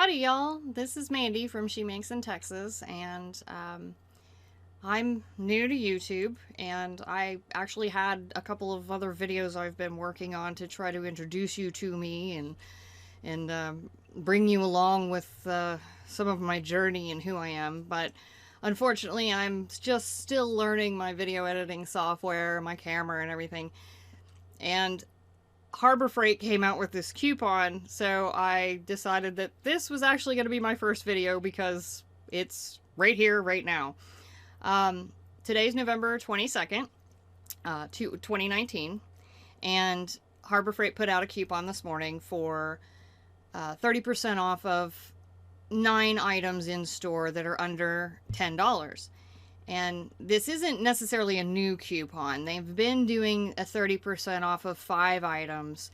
Howdy, y'all. This is Mandy from She Makes in Texas, and I'm new to YouTube, and I actually had a couple of other videos I've been working on to try to introduce you to me and bring you along with some of my journey and who I am. But unfortunately, I'm just still learning my video editing software, my camera, and everything. And Harbor Freight came out with this coupon, so I decided that this was actually going to be my first video because it's right here, right now. Today's November 22nd, 2019, and Harbor Freight put out a coupon this morning for 30% off of 9 items in store that are under $10. And this isn't necessarily a new coupon. They've been doing a 30% off of 5 items.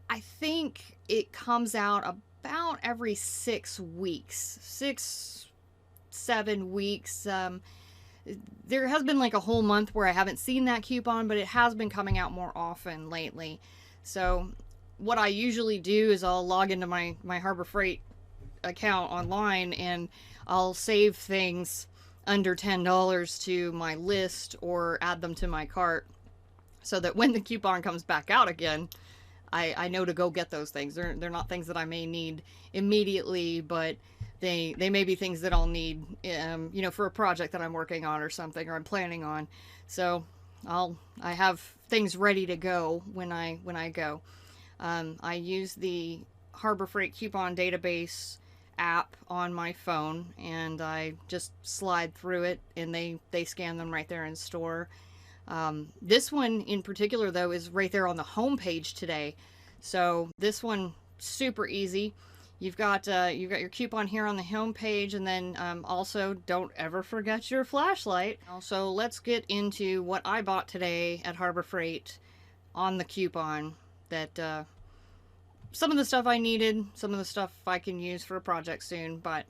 I think it comes out about every 6 weeks. 6, 7 weeks. There has been like a whole month where I haven't seen that coupon, but it has been coming out more often lately. So what I usually do is I'll log into my Harbor Freight account online and I'll save things under $10 to my list or add them to my cart so that when the coupon comes back out again, I know to go get those things. They're not things that I may need immediately, but they may be things that I'll need, for a project that I'm working on or something, or I'm planning on. So I have things ready to go when I go. I use the Harbor Freight coupon database app on my phone, and I just slide through it, and they scan them right there in store. This one in particular, though, is right there on the home page today. So this one, super easy. You've got your coupon here on the home page, and then also don't ever forget your flashlight. Also, let's get into what I bought today at Harbor Freight on the coupon. That some of the stuff I needed, some of the stuff I can use for a project soon, but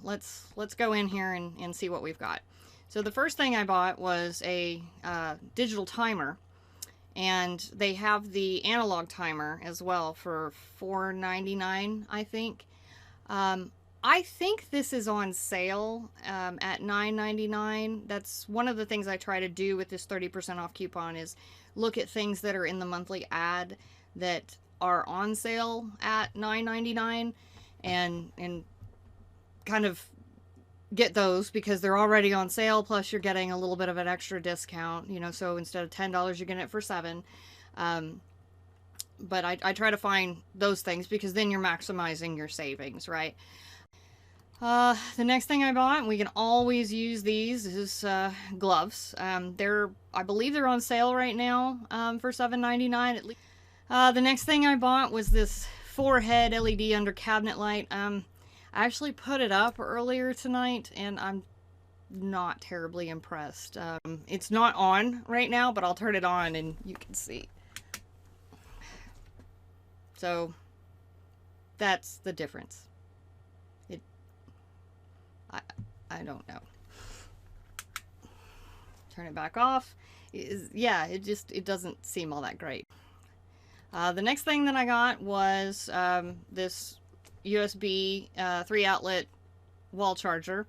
let's go in here and see what we've got. So the first thing I bought was a digital timer, and they have the analog timer as well for $4.99, I think. I think this is on sale at $9.99. That's one of the things I try to do with this 30% off coupon is look at things that are in the monthly ad that are on sale at $9.99 and kind of get those because they're already on sale, plus you're getting a little bit of an extra discount, so instead of $10 you're getting it for $7. But I try to find those things because then you're maximizing your savings, right? The next thing I bought, and we can always use these, is gloves. I believe they're on sale right now for $7.99 at least. The next thing I bought was this 4-head LED under cabinet light. I actually put it up earlier tonight, and I'm not terribly impressed. It's not on right now, but I'll turn it on and you can see. So that's the difference. I don't know. Turn it back off. It doesn't seem all that great. The next thing that I got was this USB 3-outlet wall charger.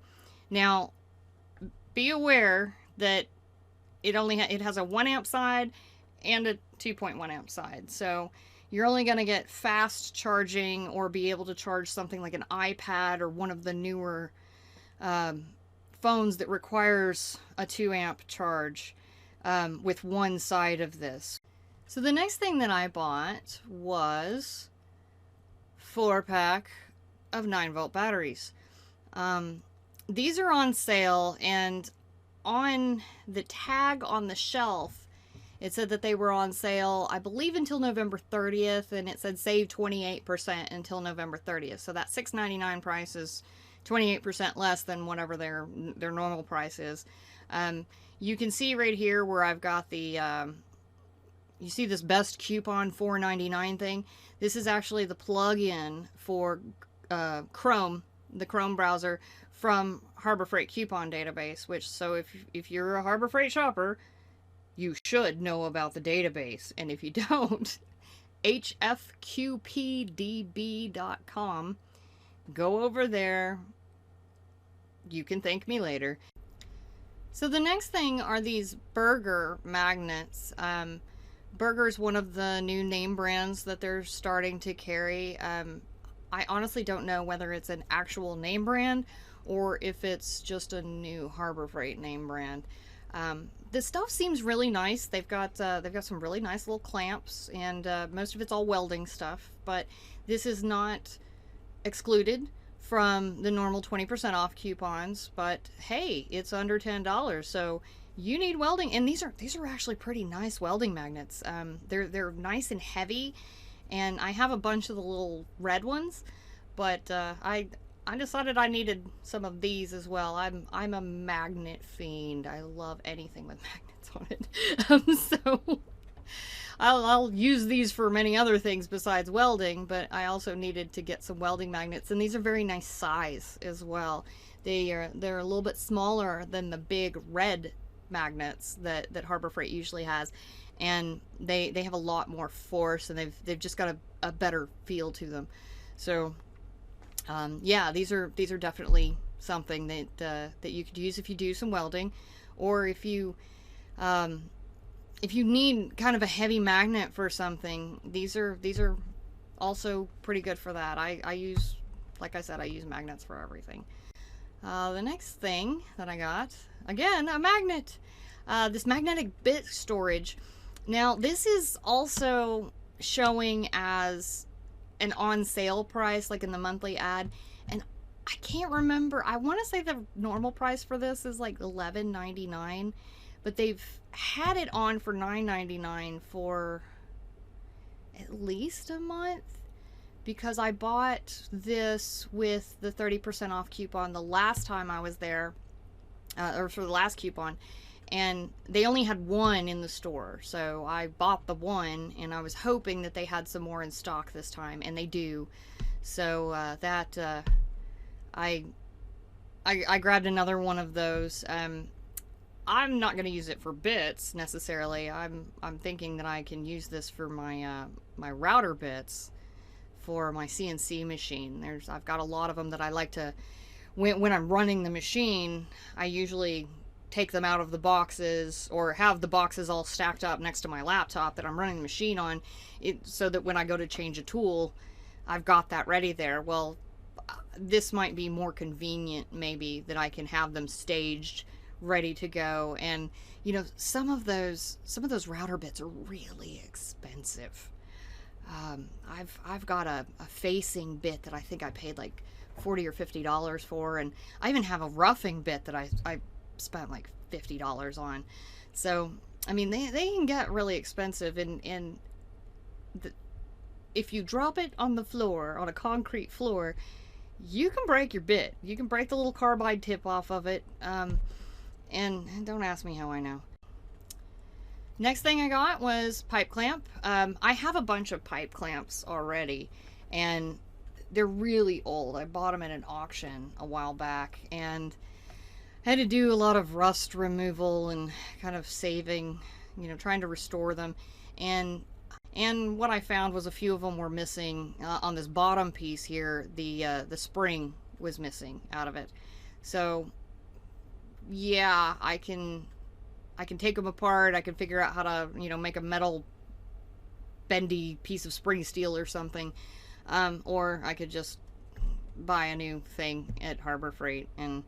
Now, be aware that it has a 1 amp side and a 2.1 amp side. So you're only going to get fast charging or be able to charge something like an iPad or one of the newer phones that requires a 2 amp charge with one side of this. So the next thing that I bought was 4-pack of 9-volt batteries. These are on sale, and on the tag on the shelf it said that they were on sale, I believe, until November 30th, and it said save 28% until November 30th. So that $6.99 price is 28% less than whatever their normal price is. You can see right here where I've got the you see this best coupon $4.99 thing. This is actually the plug-in for Chrome, the Chrome browser from Harbor Freight coupon database, which, so if you're a Harbor Freight shopper, you should know about the database. And if you don't, hfqpdb.com go over there. You can thank me later. So the next thing are these Burger magnets. Burger's one of the new name brands that they're starting to carry. I honestly don't know whether it's an actual name brand or if it's just a new Harbor Freight name brand. This stuff seems really nice. They've got some really nice little clamps, and most of it's all welding stuff. But this is not excluded from the normal 20% off coupons. But hey, it's under $10, so you need welding, and these are actually pretty nice welding magnets. They're nice and heavy, and I have a bunch of the little red ones, but I decided I needed some of these as well. I'm a magnet fiend. I love anything with magnets on it. So I'll use these for many other things besides welding, but I also needed to get some welding magnets, and these are very nice size as well. They're a little bit smaller than the big red magnets that Harbor Freight usually has, and they have a lot more force, and they've just got a better feel to them. So yeah, these are definitely something that you could use if you do some welding, or if you need kind of a heavy magnet for something. These are also pretty good for that. I use, like I said, I use magnets for everything. The next thing that I got, again, a magnet. This magnetic bit storage. Now, this is also showing as an on sale price, like in the monthly ad, and I can't remember. I want to say the normal price for this is like $11.99, but they've had it on for $9.99 for at least a month, because I bought this with the 30% off coupon the last time I was there, or for the last coupon, and they only had one in the store, so I bought the one, and I was hoping that they had some more in stock this time, and they do. So I grabbed another one of those. I'm not going to use it for bits necessarily. I'm thinking that I can use this for my my router bits for my CNC machine. I've got a lot of them that I like to, when I'm running the machine, I usually take them out of the boxes, or have the boxes all stacked up next to my laptop that I'm running the machine on, so that when I go to change a tool, I've got that ready there. Well, this might be more convenient, maybe, that I can have them staged, ready to go. And you know, some of those router bits are really expensive. I've got a facing bit that I think I paid like $40 or $50 for, and I even have a roughing bit that I spent like $50 on. So I mean, they can get really expensive, and if you drop it on the floor, on a concrete floor, you can break your bit. You can break the little carbide tip off of it, and don't ask me how I know. Next thing I got was pipe clamp. I have a bunch of pipe clamps already, and they're really old. I bought them at an auction a while back, and I had to do a lot of rust removal and kind of saving, you know, trying to restore them. And what I found was a few of them were missing on this bottom piece here. The spring was missing out of it. So yeah, I can take them apart. I can figure out how to, you know, make a metal bendy piece of spring steel or something. Or I could just buy a new thing at Harbor Freight and,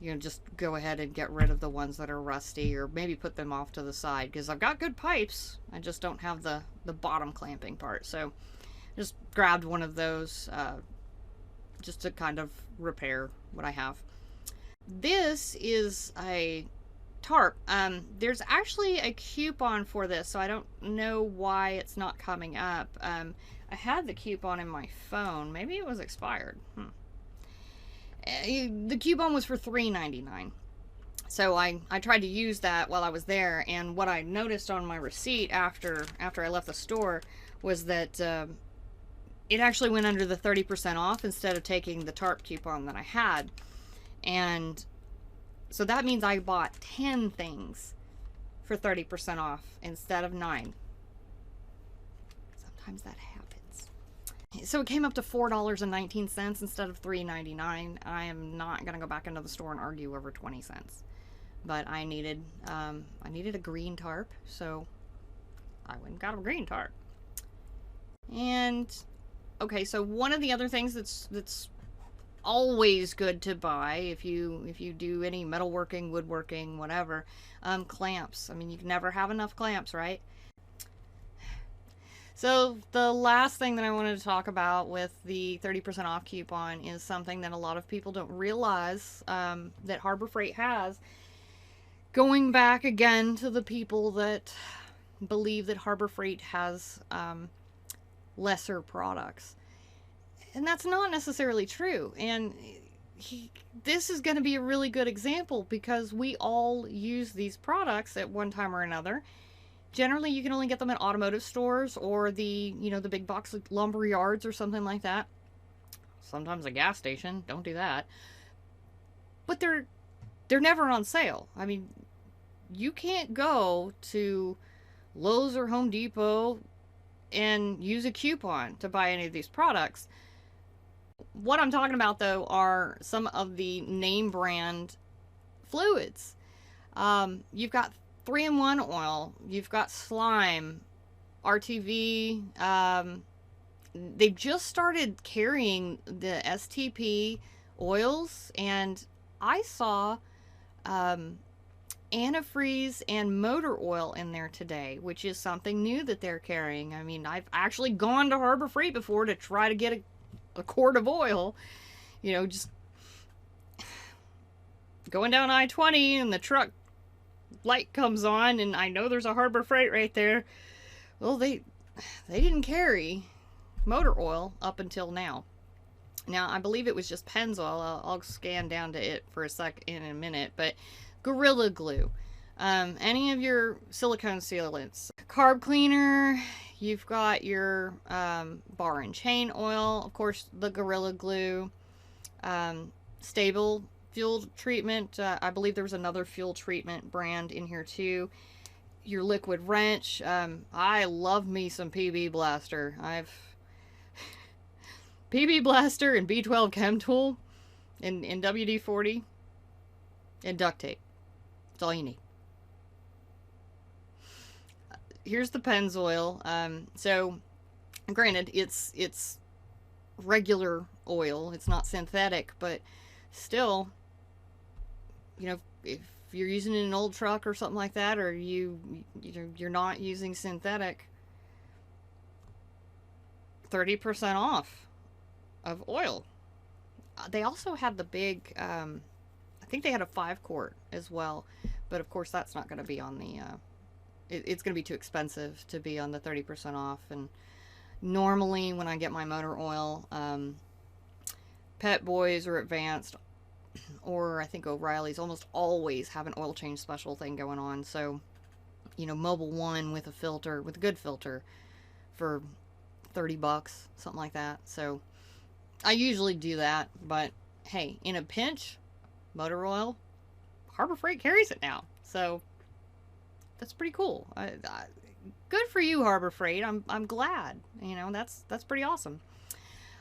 you know, just go ahead and get rid of the ones that are rusty, or maybe put them off to the side, because I've got good pipes. I just don't have the bottom clamping part. So just grabbed one of those just to kind of repair what I have. This is a tarp. There's actually a coupon for this, so I don't know why it's not coming up. I had the coupon in my phone. Maybe it was expired. The coupon was for $3.99. So I tried to use that while I was there, and what I noticed on my receipt after I left the store was that it actually went under the 30% off instead of taking the tarp coupon that I had. And so that means I bought 10 things for 30% off instead of 9. Sometimes that happens. So it came up to $4.19 instead of $3.99. I am not gonna go back into the store and argue over 20 cents. But I needed a green tarp, so I went and got a green tarp. And okay, so one of the other things that's always good to buy if you do any metalworking, woodworking, whatever, clamps. I mean, you can never have enough clamps, right? So the last thing that I wanted to talk about with the 30% off coupon is something that a lot of people don't realize, that Harbor Freight has. Going back again to the people that believe that Harbor Freight has lesser products. And that's not necessarily true. And this is going to be a really good example because we all use these products at one time or another. Generally, you can only get them at automotive stores or the big box lumber yards or something like that. Sometimes a gas station. Don't do that. But they're never on sale. I mean, you can't go to Lowe's or Home Depot and use a coupon to buy any of these products. What I'm talking about, though, are some of the name brand fluids. You've got 3-in-1 oil. You've got slime, RTV. They've just started carrying the STP oils, and I saw antifreeze and motor oil in there today, which is something new that they're carrying. I mean, I've actually gone to Harbor Freight before to try to get a quart of oil, just going down I-20 and the truck light comes on and I know there's a Harbor Freight right there. Well, they didn't carry motor oil up until now. Now, I believe it was just Pennzoil. I'll scan down to it for a sec in a minute, but Gorilla Glue, any of your silicone sealants, carb cleaner, you've got your bar and chain oil, of course, the Gorilla Glue, stable fuel treatment. I believe there was another fuel treatment brand in here too. Your liquid wrench. I love me some PB Blaster. PB Blaster and B12 Chem Tool in WD-40 and duct tape. That's all you need. Here's the Pennzoil. So, granted, it's regular oil. It's not synthetic, but still, if you're using it in an old truck or something like that, or you're not using synthetic, 30% off of oil. They also had the big, I think they had a 5-quart as well, but of course that's not going to be on the, it's going to be too expensive to be on the 30% off. And normally when I get my motor oil, Pet Boys or Advanced, or I think O'Reilly's almost always have an oil change special thing going on. So, Mobil 1 with a filter, with a good filter for $30, something like that. So I usually do that, but hey, in a pinch, motor oil, Harbor Freight carries it now. So that's pretty cool. Good for you, Harbor Freight. I'm glad. That's pretty awesome.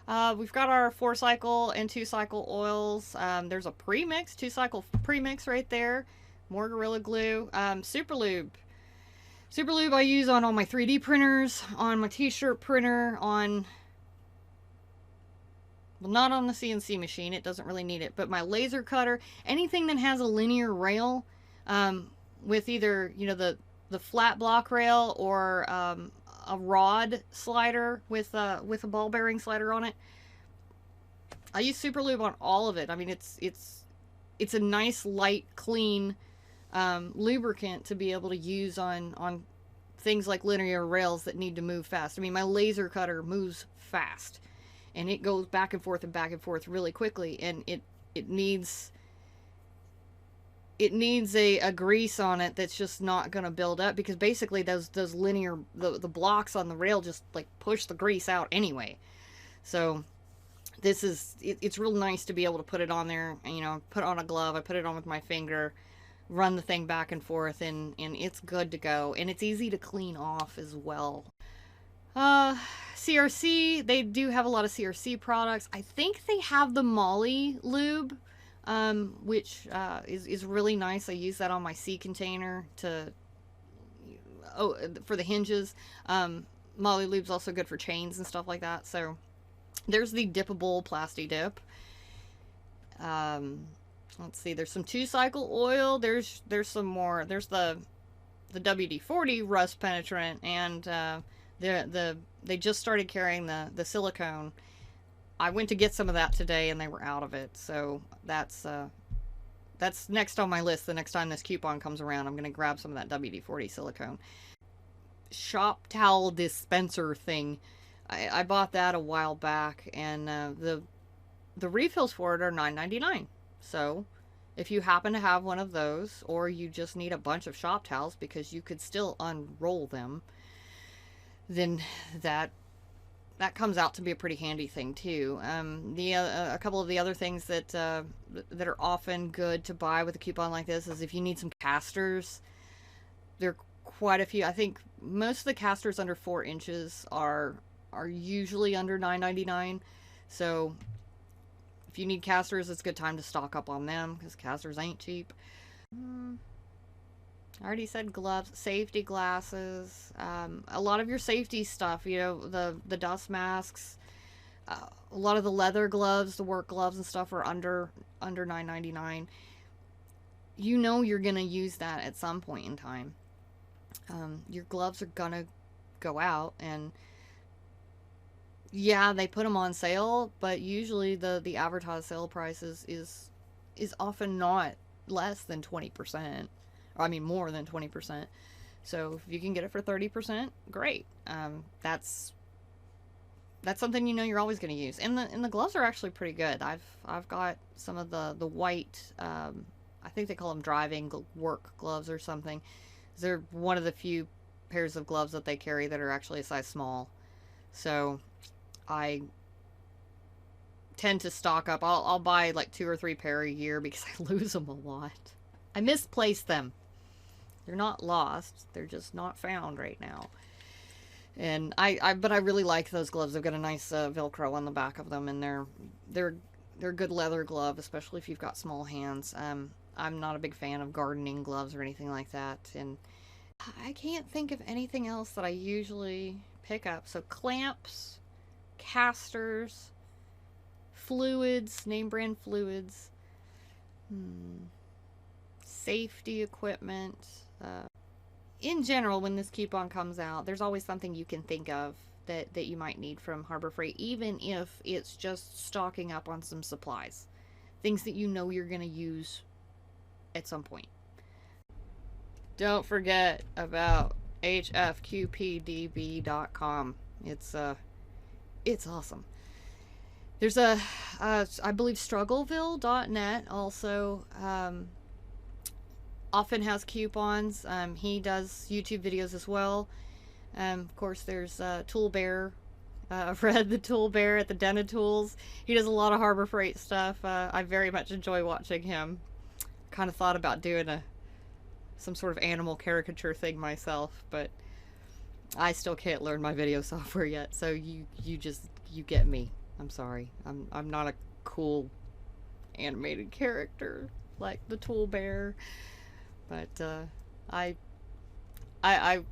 We've got our 4-cycle and 2-cycle oils. There's a premix, 2-cycle premix right there. More Gorilla Glue. Super Lube. Super Lube I use on all my 3D printers, on my t-shirt printer, well, not on the CNC machine. It doesn't really need it. But my laser cutter, anything that has a linear rail, with either, the flat block rail or a rod slider with a ball bearing slider on it. I use Super Lube on all of it. I mean, it's a nice, light, clean lubricant to be able to use on things like linear rails that need to move fast. I mean, my laser cutter moves fast, and it goes back and forth really quickly, and it needs a grease on it that's just not going to build up, because basically those linear, the blocks on the rail just like push the grease out anyway. So it's real nice to be able to put it on there, and, put on a glove. I put it on with my finger, run the thing back and forth, and it's good to go, and it's easy to clean off as well. Uh, CRC, they do have a lot of CRC products. I think they have the Molly lube, which is really nice. I use that on my sea container for the hinges. Molly lube's also good for chains and stuff like that. So there's the dippable Plasti Dip. Let's see. There's some 2-cycle oil. There's some more. There's the WD-40 rust penetrant, and they just started carrying the silicone. I went to get some of that today, and they were out of it. So that's next on my list. The next time this coupon comes around, I'm gonna grab some of that WD-40 silicone. Shop towel dispenser thing. I bought that a while back, and the refills for it are $9.99. So if you happen to have one of those, or you just need a bunch of shop towels because you could still unroll them, then that comes out to be a pretty handy thing too. A couple of the other things that are often good to buy with a coupon like this is if you need some casters. There are quite a few. I think most of the casters under 4 inches are usually under $9.99. So if you need casters, it's a good time to stock up on them because casters ain't cheap. I already said gloves, safety glasses, a lot of your safety stuff, you know, the dust masks, a lot of the leather gloves, the work gloves and stuff are under $9.99. You know you're going to use that at some point in time. Your gloves are going to go out, and yeah, they put them on sale, but usually the advertised sale price is often not less than 20%. I mean, more than 20%. So if you can get it for 30%, great. That's something you know you're always going to use. And the gloves are actually pretty good. I've got some of the white, I think they call them driving work gloves or something. They're one of the few pairs of gloves that they carry that are actually a size small. So I tend to stock up. I'll buy like 2 or 3 pair a year because I lose them a lot. I misplace them. They're not lost. They're just not found right now. And but I really like those gloves. They've got a nice Velcro on the back of them, and they're a good leather glove, especially if you've got small hands. I'm not a big fan of gardening gloves or anything like that, and I can't think of anything else that I usually pick up. So clamps, casters, fluids, name brand fluids, safety equipment. In general, when this coupon comes out, there's always something you can think of that you might need from Harbor Freight, even if it's just stocking up on some supplies. Things that you know you're going to use at some point. Don't forget about hfqpdb.com. It's awesome. There's I believe struggleville.net also often has coupons. He does YouTube videos as well. Of course, there's Tool Bear, Fred the Tool Bear at the Den of Tools. He does a lot of Harbor Freight stuff. I very much enjoy watching him. Kind of thought about doing some sort of animal caricature thing myself, but I still can't learn my video software yet. So you get me. I'm sorry. I'm not a cool animated character like the Tool Bear. But I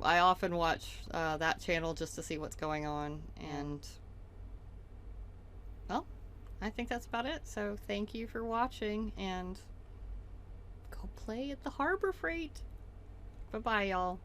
often watch that channel just to see what's going on, and well, I think that's about it. So thank you for watching, and go play at the Harbor Freight. Bye bye, y'all.